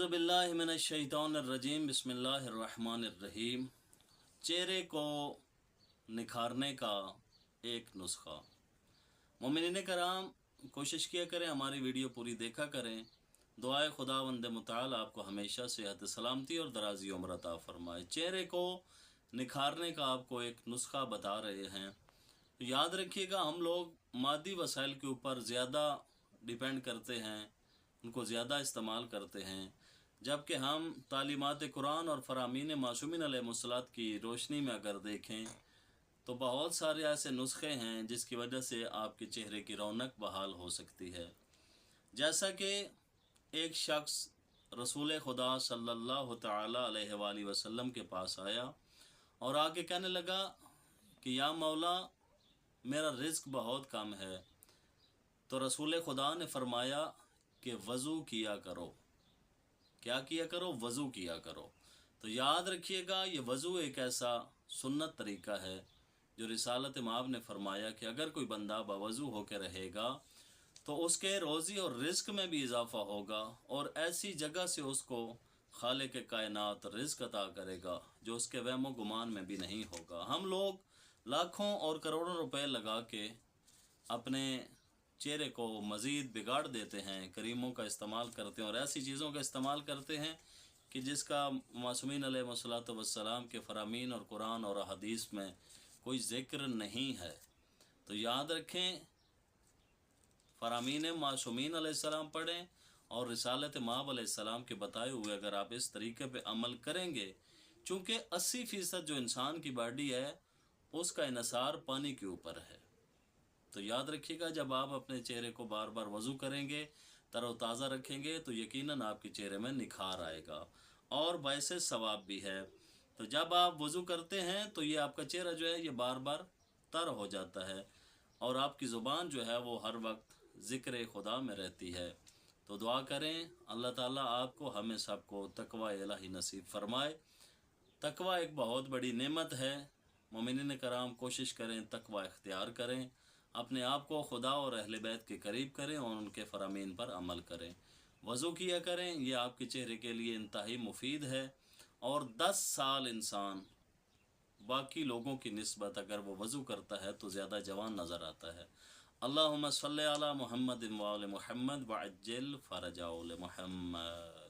औज़ु बिल्लाहि मिनश शैतानिर रजीम बिस्मिल्लाहिर रहमानिर रहीम। चेहरे को निखारने का एक नुस्खा। मोमिनीन कराम, कोशिश किया करें हमारी वीडियो पूरी देखा करें। दुआए खुदावंद मुताल आपको हमेशा सेहत सलामती और दराज़ी उम्र अता फरमाए। चेहरे को निखारने का आपको एक नुस्खा बता रहे हैं। तो याद रखिएगा, हम लोग मादी वसाइल के ऊपर ज़्यादा डिपेंड करते हैं, उनको ज़्यादा इस्तेमाल करते हैं, जबकि हम तालीमात कुरान और फ़रामीन मासूमीन अलैहिस्सलात की रोशनी में अगर देखें तो बहुत सारे ऐसे नुस्खे हैं जिसकी वजह से आपके चेहरे की रौनक बहाल हो सकती है। जैसा कि एक शख्स रसूल खुदा सल्लल्लाहु तआला अलैहि वसल्लम के पास आया और आके कहने लगा कि या मौला, मेरा रिज़्क बहुत कम है। तो रसूल खुदा ने फरमाया कि वज़ू किया करो। क्या किया करो? वज़ू किया करो। तो याद रखिएगा, ये वज़ू एक ऐसा सुन्नत तरीका है जो रिसालत माब ने फरमाया कि अगर कोई बंदा बावज़ू होकर रहेगा तो उसके रोज़ी और रिज़्क में भी इजाफ़ा होगा और ऐसी जगह से उसको खालिक कायनात रिज़्क अता करेगा जो उसके वहमो गुमान में भी नहीं होगा। हम लोग लाखों और करोड़ों रुपए लगा के अपने चेहरे को मज़ीद बिगाड़ देते हैं, करीमों का इस्तेमाल करते हैं और ऐसी चीज़ों का इस्तेमाल करते हैं कि जिसका मासूमीन अलैहिस्सलातु वस्सलाम के फ़रामीन और कुरान और हदीस में कोई ज़िक्र नहीं है। तो याद रखें, फ़रामीन मासूमीन अलैहिस्सलाम पढ़ें और रिसालत माब अलैहिस्सलाम के बताए हुए अगर आप इस तरीके पे अमल करेंगे, चूँकि 80% जो इंसान की बॉडी है उसका इन्हिसार पानी के ऊपर है। तो याद रखिएगा, जब आप अपने चेहरे को बार बार वज़ू करेंगे, तरोताज़ा रखेंगे, तो यकीनन आपके चेहरे में निखार आएगा और बाइसे सवाब भी है। तो जब आप वज़ू करते हैं तो ये आपका चेहरा जो है ये बार बार तर हो जाता है और आपकी ज़ुबान जो है वो हर वक्त ज़िक्र खुदा में रहती है। तो दुआ करें अल्लाह ताला आपको हमें सबको तक़वा इलाही नसीब फ़रमाए। तक़वा एक बहुत बड़ी नेमत है। मोमिनीन कराम, कोशिश करें तक़वा इख्तियार करें, अपने आप को खुदा और अहले बैत के करीब करें और उनके फ़रामीन पर अमल करें। वज़ू किया करें, ये आपके चेहरे के लिए इंतहाई मुफीद है और 10 साल इंसान बाकी लोगों की निस्बत अगर वो वज़ू करता है तो ज़्यादा जवान नज़र आता है। अल्लाहुम्मा सल्लि अला मुहम्मद व आले मुहम्मद व अज्जिल फ़रजा मुहम्मद।